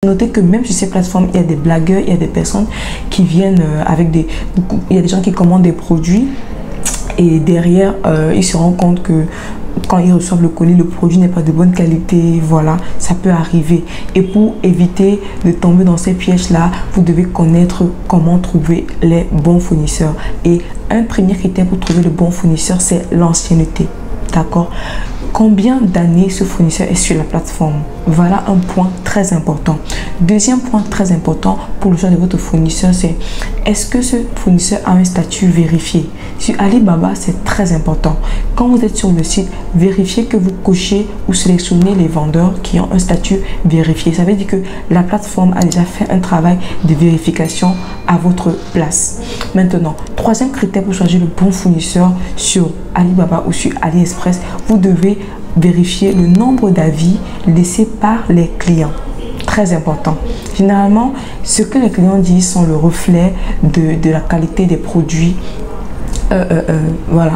Notez que même sur ces plateformes, il y a des blagueurs, il y a des personnes qui viennent avec des... Il y a des gens qui commandent des produits et derrière, ils se rendent compte que quand ils reçoivent le colis, le produit n'est pas de bonne qualité. Voilà, ça peut arriver. Et pour éviter de tomber dans ces pièges-là, vous devez connaître comment trouver les bons fournisseurs. Et un premier critère pour trouver le bon fournisseur, c'est l'ancienneté. D'accord? Combien d'années ce fournisseur est sur la plateforme? Voilà un point très important. Deuxième point très important pour le choix de votre fournisseur, c'est est-ce que ce fournisseur a un statut vérifié? Sur Alibaba, c'est très important. Quand vous êtes sur le site, vérifiez que vous cochez ou sélectionnez les vendeurs qui ont un statut vérifié. Ça veut dire que la plateforme a déjà fait un travail de vérification à votre place. Maintenant, troisième critère pour choisir le bon fournisseur sur Alibaba ou sur AliExpress, vous devez vérifier le nombre d'avis laissés par les clients. Très important. Généralement, ce que les clients disent sont le reflet de la qualité des produits voilà,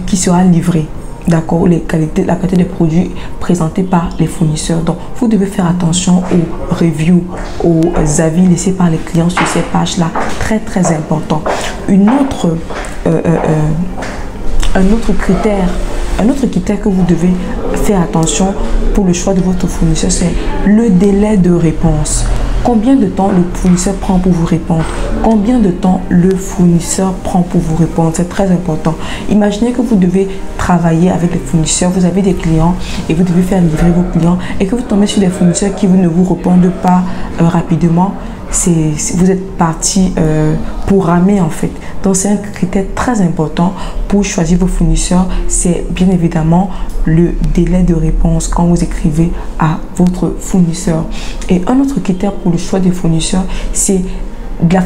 qui sera livré. D'accord, la qualité des produits présentés par les fournisseurs. Donc, vous devez faire attention aux reviews, aux avis laissés par les clients sur ces pages-là. Très, très important. Un autre critère que vous devez faire attention pour le choix de votre fournisseur, c'est le délai de réponse. Combien de temps le fournisseur prend pour vous répondre? Combien de temps le fournisseur prend pour vous répondre? C'est très important. Imaginez que vous devez travailler avec les fournisseurs, vous avez des clients et vous devez faire livrer vos clients et que vous tombez sur des fournisseurs qui ne vous répondent pas rapidement. Vous êtes parti pour ramer en fait. Donc c'est un critère très important pour choisir vos fournisseurs. C'est bien évidemment le délai de réponse quand vous écrivez à votre fournisseur. Et un autre critère pour le choix des fournisseurs, c'est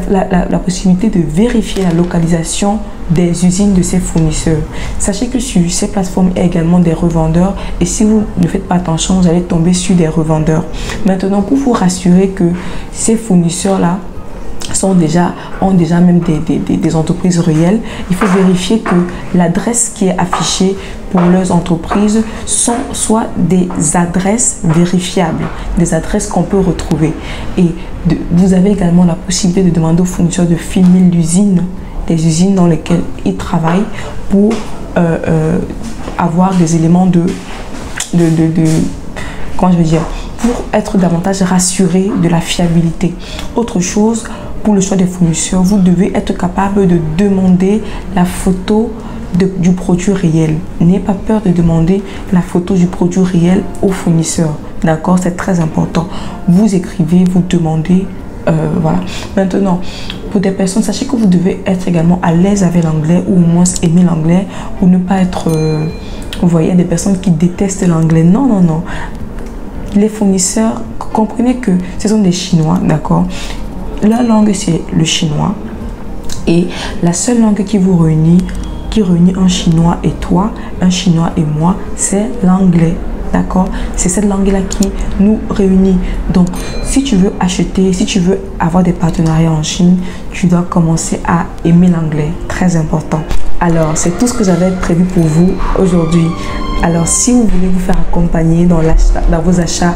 la possibilité de vérifier la localisation des usines de ces fournisseurs. Sachez que sur ces plateformes, il y a également des revendeurs et si vous ne faites pas attention, vous allez tomber sur des revendeurs. Maintenant, pour vous rassurer que ces fournisseurs-là ont déjà même des entreprises réelles, il faut vérifier que l'adresse qui est affichée pour leurs entreprises sont soit des adresses vérifiables, des adresses qu'on peut retrouver. Et vous avez également la possibilité de demander aux fournisseurs de filmer l'usine, des usines dans lesquelles ils travaillent pour avoir des éléments comment je veux dire, pour être davantage rassuré de la fiabilité. Autre chose, pour le choix des fournisseurs, vous devez être capable de demander la photo du produit réel. N'ayez pas peur de demander la photo du produit réel au fournisseur. D'accord, c'est très important. Vous écrivez, vous demandez. Voilà. Maintenant, pour des personnes, sachez que vous devez être également à l'aise avec l'anglais ou au moins aimer l'anglais ou ne pas être... vous voyez, il y a des personnes qui détestent l'anglais. Non, non, non. Les fournisseurs, comprenez que ce sont des Chinois, d'accord? La langue, c'est le chinois. Et la seule langue qui vous réunit, qui réunit un Chinois et toi, un Chinois et moi, c'est l'anglais. D'accord? C'est cette langue-là qui nous réunit. Donc, si tu veux acheter, si tu veux avoir des partenariats en Chine, tu dois commencer à aimer l'anglais. Très important. Alors, c'est tout ce que j'avais prévu pour vous aujourd'hui. Alors, si vous voulez vous faire accompagner dans vos achats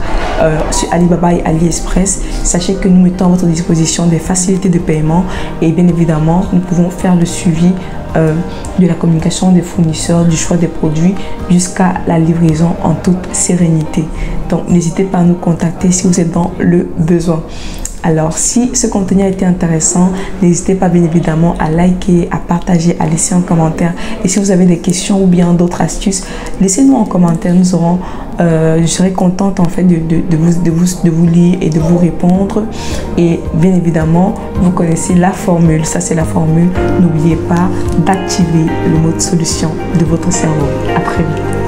sur Alibaba et AliExpress, sachez que nous mettons à votre disposition des facilités de paiement et bien évidemment, nous pouvons faire le suivi de la communication des fournisseurs, du choix des produits jusqu'à la livraison en toute sérénité. Donc, n'hésitez pas à nous contacter si vous êtes dans le besoin. Alors, si ce contenu a été intéressant, n'hésitez pas bien évidemment à liker, à partager, à laisser un commentaire. Et si vous avez des questions ou bien d'autres astuces, laissez-nous en commentaire. Nous aurons, je serai contente en fait de vous lire et de vous répondre. Et bien évidemment, vous connaissez la formule. Ça, c'est la formule. N'oubliez pas d'activer le mode solution de votre cerveau. À très vite.